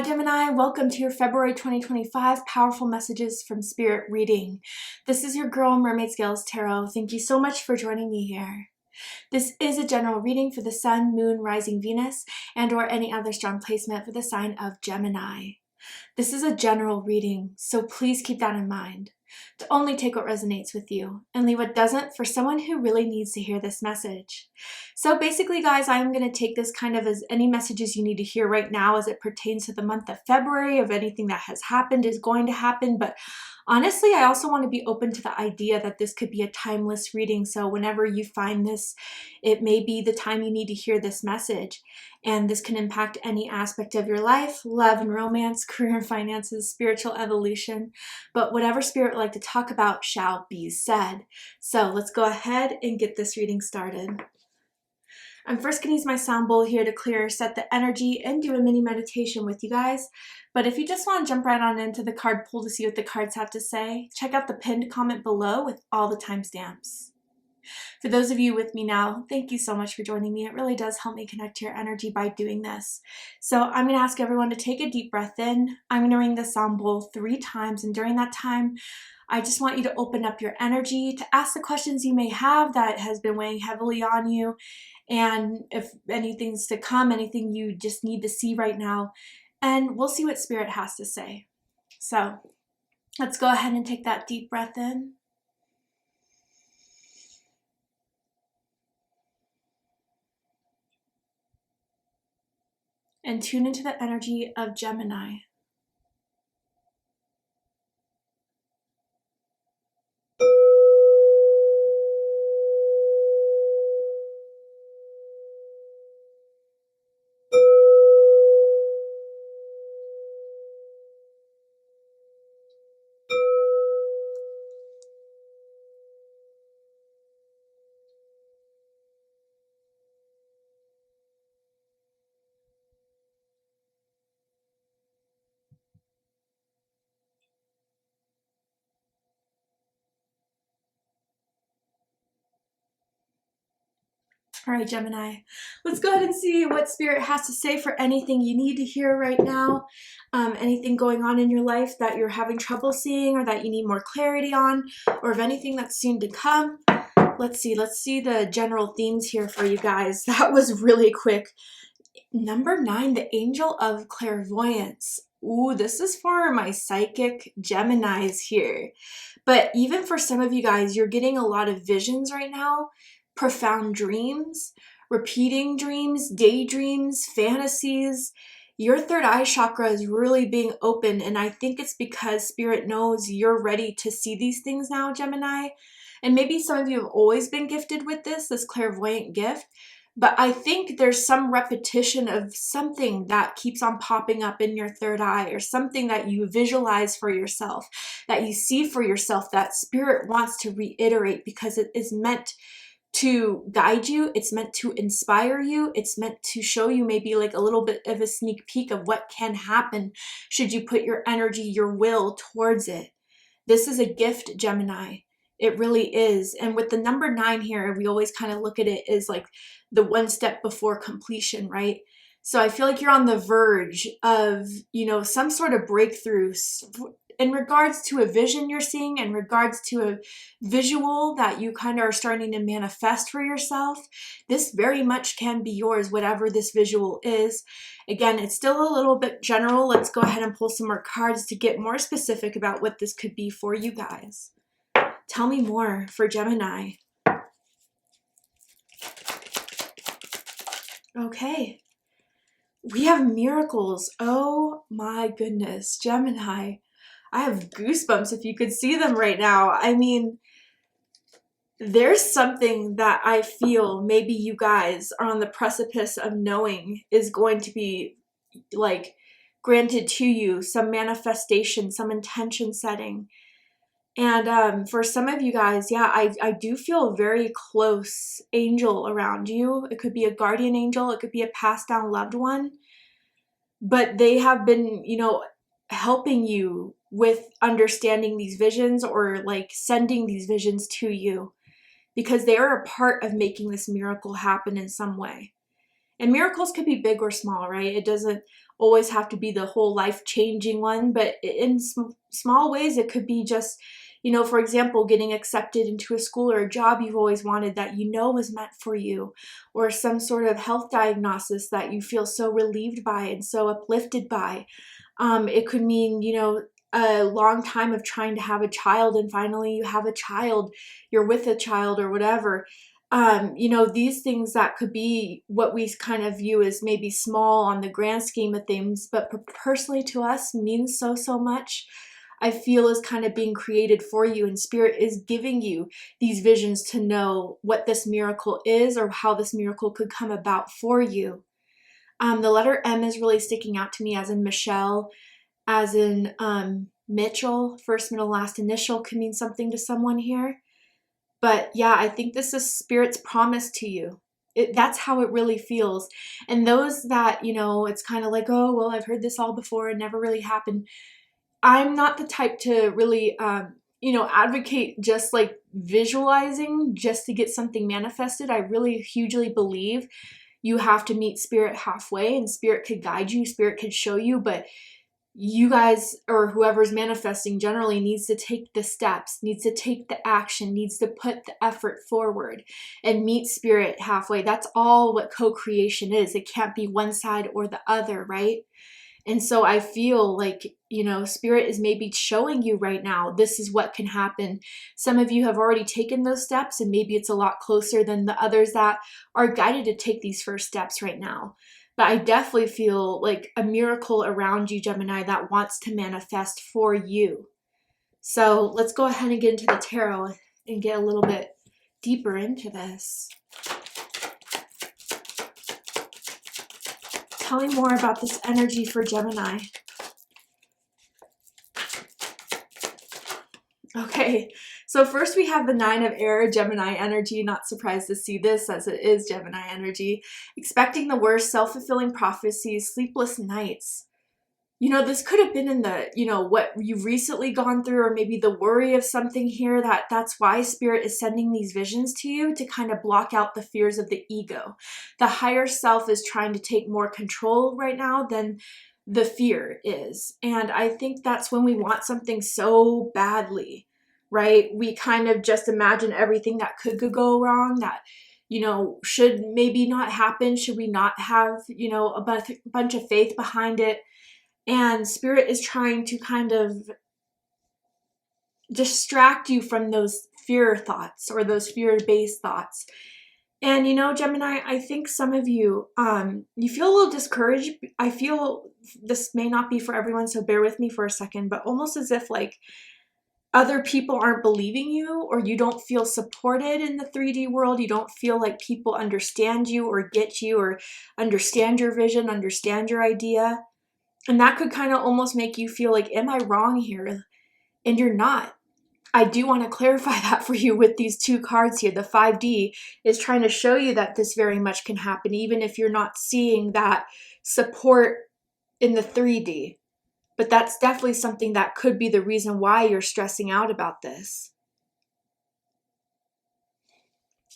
Gemini, welcome to your February 2025 Powerful Messages from Spirit reading. This is your girl, Mermaid Scales Tarot. Thank you so much for joining me here. This is a general reading for the Sun, Moon, Rising Venus, and or any other strong placement for the sign of Gemini. This is a general reading, so please keep that in mind. To only take what resonates with you and leave what doesn't for someone who really needs to hear this message. So basically, guys, I'm going to take this kind of as any messages you need to hear right now as it pertains to the month of February, of anything that has happened, is going to happen. But honestly, I also want to be open to the idea that this could be a timeless reading. So whenever you find this, it may be the time you need to hear this message. And this can impact any aspect of your life: love and romance, career and finances, spiritual evolution. But whatever spirit would like to talk about shall be said. So let's go ahead and get this reading started. I'm first going to use my sound bowl here to clear, set the energy, and do a mini meditation with you guys. But if you just want to jump right on into the card pool to see what the cards have to say, check out the pinned comment below with all the timestamps. For those of you with me now, thank you so much for joining me. It really does help me connect to your energy by doing this. So I'm going to ask everyone to take a deep breath in. I'm going to ring the sound bowl 3 times, and during that time, I just want you to open up your energy to ask the questions you may have that has been weighing heavily on you. And if anything's to come, anything you just need to see right now, and we'll see what Spirit has to say. So let's go ahead and take that deep breath in. And tune into the energy of Gemini. All right, Gemini, let's go ahead and see what Spirit has to say for anything you need to hear right now, anything going on in your life that you're having trouble seeing or that you need more clarity on, or of anything that's soon to come. Let's see the general themes here for you guys. That was really quick. Number 9, the Angel of Clairvoyance. Ooh, this is for my psychic Geminis here. But even for some of you guys, you're getting a lot of visions right now. Profound dreams, repeating dreams, daydreams, fantasies. Your third eye chakra is really being open, and I think it's because Spirit knows you're ready to see these things now, Gemini. And maybe some of you have always been gifted with this clairvoyant gift, but I think there's some repetition of something that keeps on popping up in your third eye, or something that you visualize for yourself, that you see for yourself, that Spirit wants to reiterate because it is meant to guide you. It's meant to inspire you. It's meant to show you maybe like a little bit of a sneak peek of what can happen should you put your energy, your will towards it. This is a gift, Gemini. It really is. And with the number 9 here, we always kind of look at it as like the one step before completion, right? So I feel like you're on the verge of, some sort of breakthrough in regards to a vision you're seeing, in regards to a visual that you kind of are starting to manifest for yourself. This very much can be yours, whatever this visual is. Again, it's still a little bit general. Let's go ahead and pull some more cards to get more specific about what this could be for you guys. Tell me more for Gemini. Okay. We have miracles. Oh my goodness, Gemini. I have goosebumps if you could see them right now. I mean, there's something that I feel maybe you guys are on the precipice of knowing is going to be like granted to you, some manifestation, some intention setting. And for some of you guys, yeah, I do feel a very close angel around you. It could be a guardian angel. It could be a passed down loved one. But they have been, helping you with understanding these visions, or like sending these visions to you, because they are a part of making this miracle happen in some way. And miracles could be big or small, right? It doesn't always have to be the whole life-changing one, but in small ways, it could be just, you know, for example, getting accepted into a school or a job you've always wanted that you know was meant for you, or some sort of health diagnosis that you feel so relieved by and so uplifted by. It could mean, you know, a long time of trying to have a child and finally you have a child, you're with a child or whatever. You know, these things that could be what we kind of view as maybe small on the grand scheme of things, but personally to us means so, so much. I feel is kind of being created for you, and Spirit is giving you these visions to know what this miracle is or how this miracle could come about for you. The letter M is really sticking out to me, as in Michelle, as in Mitchell. First, middle, last initial can mean something to someone here. But yeah, I think this is Spirit's promise to you. That's how it really feels. And those that, you know, it's kind of like, oh, well, I've heard this all before and never really happened. I'm not the type to really, you know, advocate just like visualizing just to get something manifested. I really hugely believe you have to meet Spirit halfway, and Spirit could guide you, Spirit could show you, but you guys or whoever's manifesting generally needs to take the steps, needs to take the action, needs to put the effort forward and meet Spirit halfway. That's all what co-creation is. It can't be one side or the other, right? And so I feel like, you know, Spirit is maybe showing you right now, this is what can happen. Some of you have already taken those steps, and maybe it's a lot closer than the others that are guided to take these first steps right now. But I definitely feel like a miracle around you, Gemini, that wants to manifest for you. So let's go ahead and get into the tarot and get a little bit deeper into this. Tell me more about this energy for Gemini. Okay, so first we have the Nine of Air, Gemini energy. Not surprised to see this, as it is Gemini energy. Expecting the worst, self-fulfilling prophecies, sleepless nights. You know, this could have been in the, you know, what you've recently gone through, or maybe the worry of something here. That's why Spirit is sending these visions to you, to kind of block out the fears of the ego. The higher self is trying to take more control right now than the fear is. And I think that's when we want something so badly, right? We kind of just imagine everything that could go wrong, that, you know, should maybe not happen. Should we not have, you know, a bunch of faith behind it? And Spirit is trying to kind of distract you from those fear thoughts or those fear-based thoughts. And, you know, Gemini, I think some of you, you feel a little discouraged. I feel this may not be for everyone, so bear with me for a second, but almost as if like other people aren't believing you, or you don't feel supported in the 3D world. You don't feel like people understand you or get you or understand your vision, understand your idea. And that could kind of almost make you feel like, am I wrong here? And you're not. I do want to clarify that for you with these two cards here. The 5D is trying to show you that this very much can happen, even if you're not seeing that support in the 3D. But that's definitely something that could be the reason why you're stressing out about this.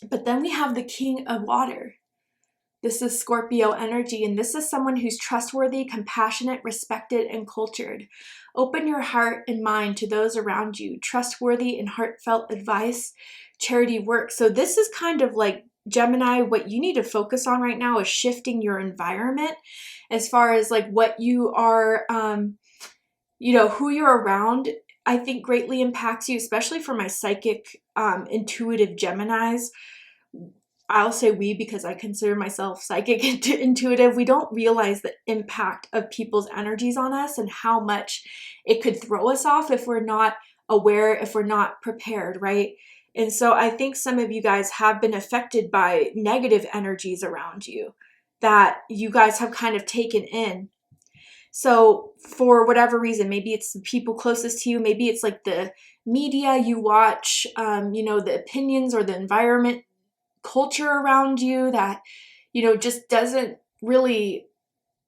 But then we have the King of Water. This is Scorpio energy, and this is someone who's trustworthy, compassionate, respected, and cultured. Open your heart and mind to those around you. Trustworthy and heartfelt advice, charity work. So this is kind of like, Gemini, what you need to focus on right now is shifting your environment as far as like what you are, you know, who you're around. I think greatly impacts you, especially for my psychic, intuitive Geminis. I'll say we because I consider myself psychic and intuitive. We don't realize the impact of people's energies on us and how much it could throw us off if we're not aware, if we're not prepared, right? And so I think some of you guys have been affected by negative energies around you that you guys have kind of taken in. So for whatever reason, maybe it's the people closest to you, maybe it's like the media you watch, you know, the opinions or the environment, culture around you that, you know, just doesn't really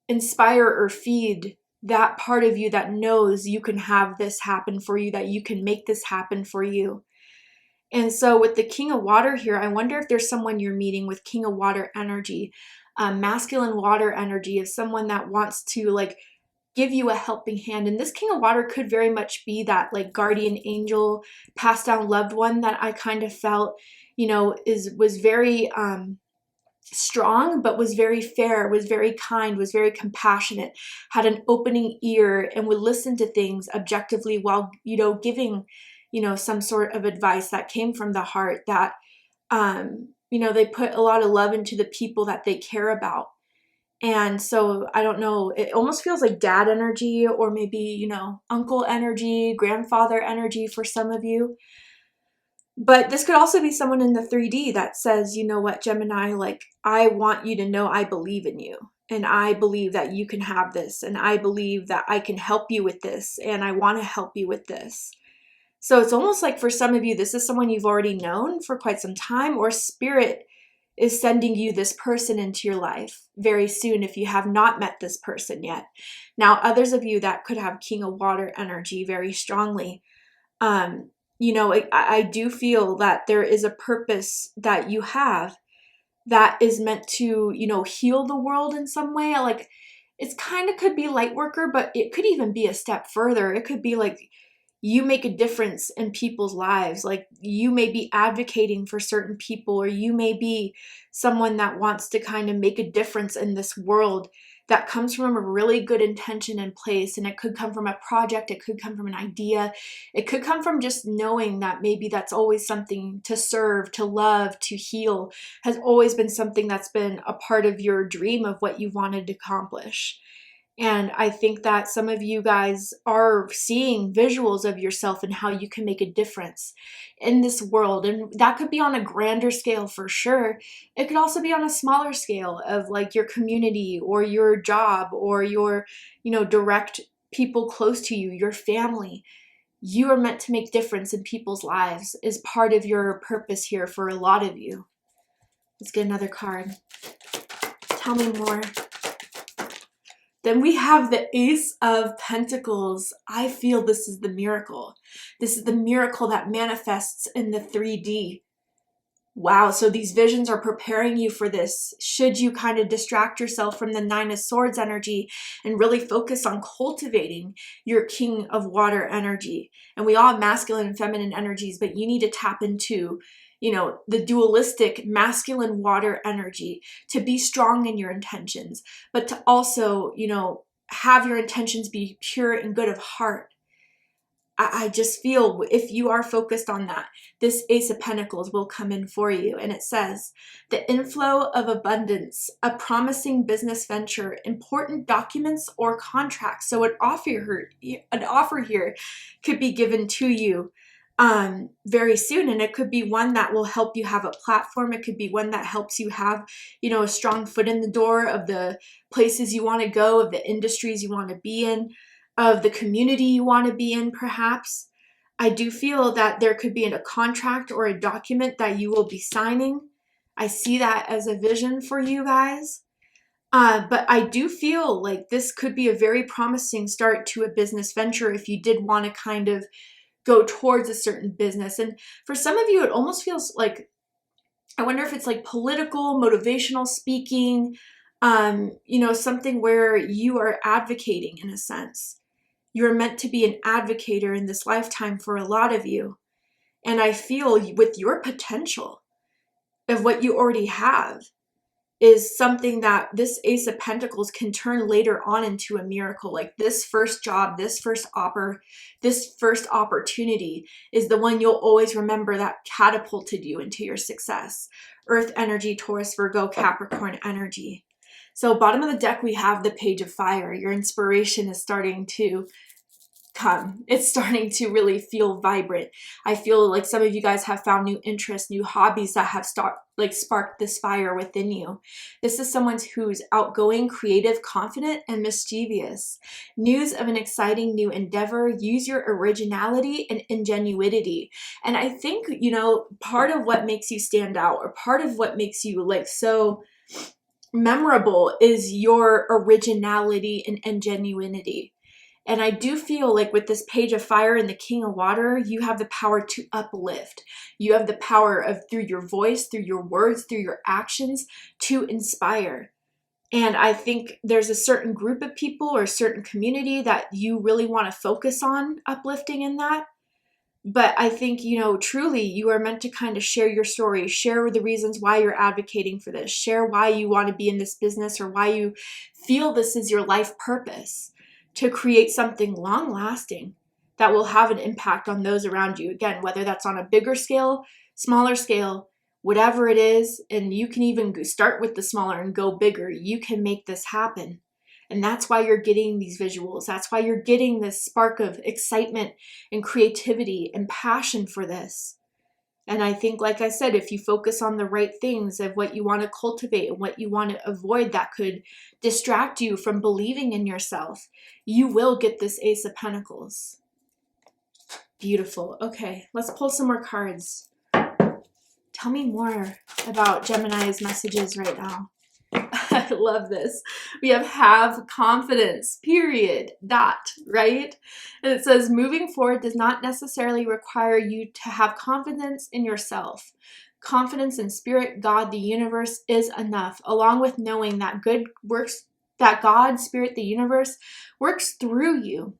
inspire or feed that part of you that knows you can have this happen for you, that you can make this happen for you. And so with the King of Water here, I wonder if there's someone you're meeting with King of Water energy. Masculine water energy is someone that wants to like give you a helping hand. And this King of Water could very much be that like guardian angel, passed down loved one that I kind of felt, you know, was very strong, but was very fair, was very kind, was very compassionate, had an opening ear, and would listen to things objectively while, you know, giving, you know, some sort of advice that came from the heart, that you know, they put a lot of love into the people that they care about. And so I don't know, it almost feels like dad energy, or maybe, you know, uncle energy, grandfather energy for some of you. But this could also be someone in the 3D that says, you know what, Gemini, like, I want you to know I believe in you. And I believe that you can have this. And I believe that I can help you with this. And I want to help you with this. So it's almost like for some of you, this is someone you've already known for quite some time, or spirit is sending you this person into your life very soon if you have not met this person yet. Now, others of you that could have King of Water energy very strongly, you know, I do feel that there is a purpose that you have that is meant to, you know, heal the world in some way. Like, it's kind of could be light worker, but it could even be a step further. It could be like you make a difference in people's lives. Like, you may be advocating for certain people, or you may be someone that wants to kind of make a difference in this world that comes from a really good intention in place. And it could come from a project. It could come from an idea. It could come from just knowing that maybe that's always something to serve, to love, to heal, has always been something that's been a part of your dream of what you wanted to accomplish. And I think that some of you guys are seeing visuals of yourself and how you can make a difference in this world. And that could be on a grander scale for sure. It could also be on a smaller scale of like your community or your job or your, you know, direct people close to you, your family. You are meant to make difference in people's lives is part of your purpose here for a lot of you. Let's get another card. Tell me more. Then we have the Ace of Pentacles. I feel this is the miracle. This is the miracle that manifests in the 3D. Wow, so these visions are preparing you for this. Should you kind of distract yourself from the Nine of Swords energy and really focus on cultivating your King of Water energy. And we all have masculine and feminine energies, but you need to tap into, you know, the dualistic masculine water energy to be strong in your intentions, but to also, you know, have your intentions be pure and good of heart. I just feel if you are focused on that, this Ace of Pentacles will come in for you. And it says, the inflow of abundance, a promising business venture, important documents or contracts. So an offer here could be given to you very soon. And it could be one that will help you have a platform. It could be one that helps you have, you know, a strong foot in the door of the places you want to go, of the industries you want to be in, of the community you want to be in, perhaps. I do feel that there could be a contract or a document that you will be signing. I see that as a vision for you guys. But I do feel like this could be a very promising start to a business venture if you did want to kind of go towards a certain business. And for some of you, it almost feels like, I wonder if it's like political, motivational speaking, you know, something where you are advocating in a sense. You're meant to be an advocator in this lifetime for a lot of you. And I feel with your potential of what you already have is something that this Ace of Pentacles can turn later on into a miracle. Like this first job, this first opportunity is the one you'll always remember that catapulted you into your success. Earth energy, Taurus, Virgo, Capricorn energy. So bottom of the deck, we have the Page of Fire. Your inspiration is starting to come. It's starting to really feel vibrant. I feel like some of you guys have found new interests, new hobbies that have sparked this fire within you. This is someone who's outgoing, creative, confident, and mischievous. News of an exciting new endeavor. Use your originality and ingenuity. And I think, you know, part of what makes you stand out, or part of what makes you like so memorable, is your originality and ingenuity. And I do feel like with this Page of Fire and the King of Water, you have the power to uplift. You have the power of, through your voice, through your words, through your actions, to inspire. And I think there's a certain group of people or a certain community that you really want to focus on uplifting in that. But I think, truly you are meant to kind of share your story, share the reasons why you're advocating for this, share why you want to be in this business or why you feel this is your life purpose, to create something long lasting that will have an impact on those around you. Again, whether that's on a bigger scale, smaller scale, whatever it is, and you can even start with the smaller and go bigger. You can make this happen. And that's why you're getting these visuals. That's why you're getting this spark of excitement and creativity and passion for this. And I think, like I said, if you focus on the right things of what you want to cultivate and what you want to avoid that could distract you from believing in yourself, you will get this Ace of Pentacles. Beautiful. Okay, let's pull some more cards. Tell me more about Gemini's messages right now. I love this. We have confidence, period, dot, right? And it says, moving forward does not necessarily require you to have confidence in yourself. Confidence in spirit, God, the universe is enough, along with knowing that that God, spirit, the universe works through you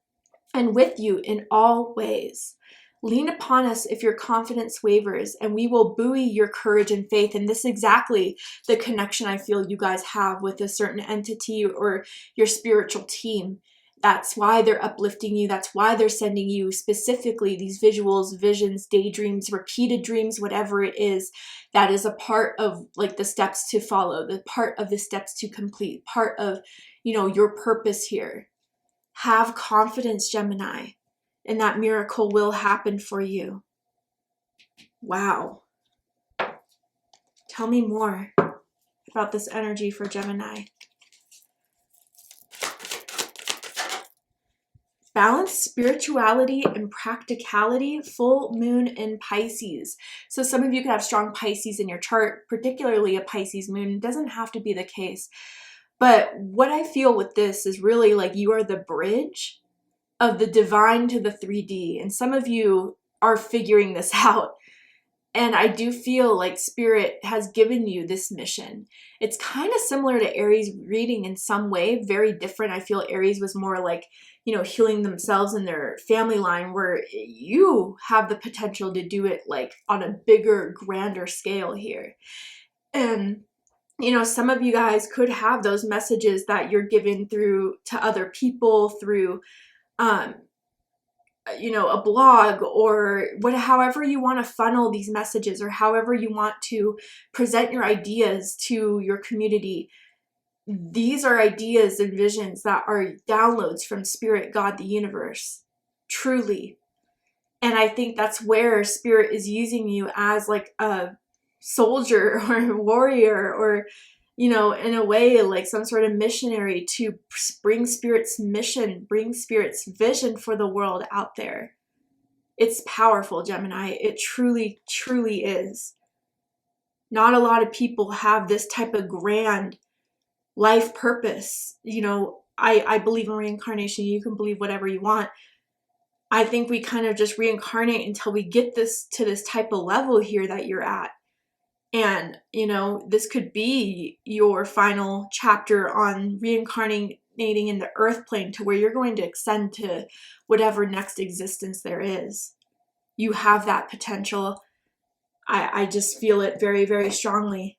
and with you in all ways. Lean upon us if your confidence wavers, and we will buoy your courage and faith. And this is exactly the connection I feel you guys have with a certain entity or your spiritual team. That's why they're uplifting you. That's why they're sending you specifically these visuals, visions, daydreams, repeated dreams, whatever it is. That is a part of like the steps to follow, the part of the steps to complete, part of, your purpose here. Have confidence, Gemini, and that miracle will happen for you. Wow. Tell me more about this energy for Gemini. Balance spirituality and practicality, full moon in Pisces. So some of you could have strong Pisces in your chart, particularly a Pisces moon. It doesn't have to be the case. But what I feel with this is really like you are the bridge of the divine to the 3D. And some of you are figuring this out. And I do feel like Spirit has given you this mission. It's kind of similar to Aries reading in some way, very different. I feel Aries was more like, healing themselves in their family line, where you have the potential to do it like on a bigger, grander scale here. And some of you guys could have those messages that you're given through to other people through a blog or however you want to funnel these messages, or however you want to present your ideas to your community. These are ideas and visions that are downloads from Spirit, God, the universe, truly. And I think that's where Spirit is using you as like a soldier or a warrior, or in a way like some sort of missionary, to bring Spirit's mission, bring Spirit's vision for the world out there. It's powerful, Gemini. It truly, truly is. Not a lot of people have this type of grand life purpose. I believe in reincarnation. You can believe whatever you want. I think we kind of just reincarnate until we get to this type of level here that you're at. And, this could be your final chapter on reincarnating in the earth plane, to where you're going to extend to whatever next existence there is. You have that potential. I just feel it very, very strongly.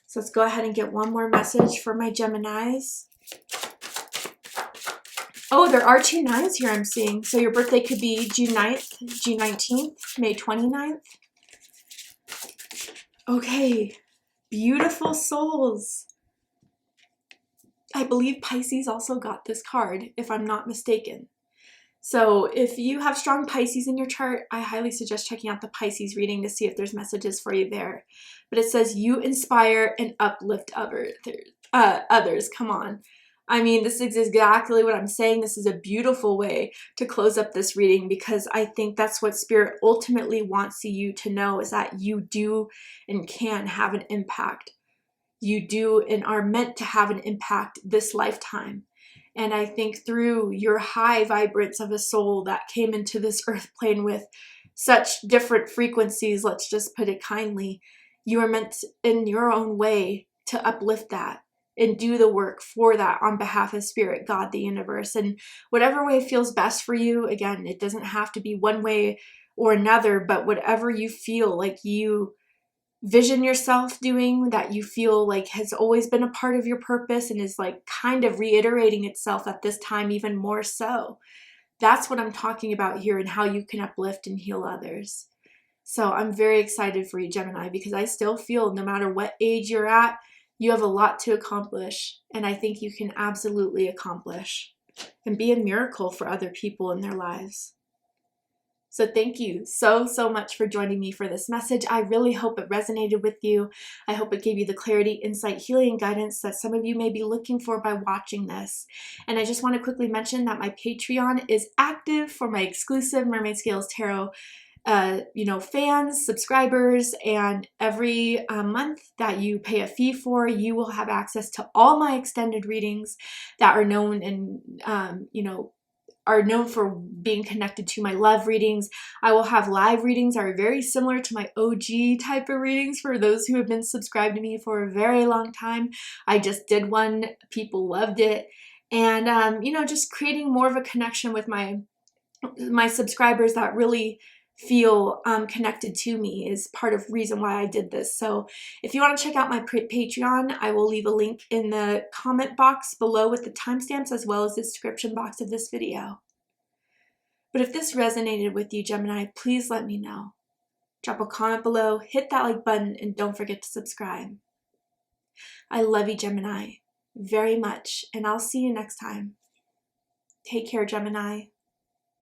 So let's go ahead and get one more message for my Geminis. Oh, there are 2 9s here I'm seeing. So your birthday could be June 9th, June 19th, May 29th. Okay, beautiful souls. I believe Pisces also got this card, if I'm not mistaken. So if you have strong Pisces in your chart, I highly suggest checking out the Pisces reading to see if there's messages for you there. But it says you inspire and uplift others. Come on. I mean, this is exactly what I'm saying. This is a beautiful way to close up this reading, because I think that's what Spirit ultimately wants you to know, is that you do and can have an impact. You do and are meant to have an impact this lifetime. And I think through your high vibrance of a soul that came into this earth plane with such different frequencies, let's just put it kindly, you are meant in your own way to uplift that and do the work for that on behalf of Spirit, God, the universe. And whatever way feels best for you, again, it doesn't have to be one way or another, but whatever you feel like you vision yourself doing, that you feel like has always been a part of your purpose and is like kind of reiterating itself at this time even more so. That's what I'm talking about here, and how you can uplift and heal others. So I'm very excited for you, Gemini, because I still feel no matter what age you're at, you have a lot to accomplish. And I think you can absolutely accomplish and be a miracle for other people in their lives. So thank you so much for joining me for this message. I really hope it resonated with you. I hope it gave you the clarity, insight, healing, and guidance that some of you may be looking for by watching this. And I just want to quickly mention that my Patreon is active for my exclusive Mermaid Scales Tarot fans, subscribers, and every month that you pay a fee for, you will have access to all my extended readings that are known and are known for being connected to my love readings. I will have live readings that are very similar to my OG type of readings for those who have been subscribed to me for a very long time. I just did one. People loved it. And, just creating more of a connection with my subscribers that really feel connected to me is part of the reason why I did this. So if you want to check out my Patreon, I will leave a link in the comment box below with the timestamps, as well as the description box of this video. But if this resonated with you, Gemini, please let me know. Drop a comment below, hit that like button, and don't forget to subscribe. I love you, Gemini, very much, and I'll see you next time. Take care, Gemini.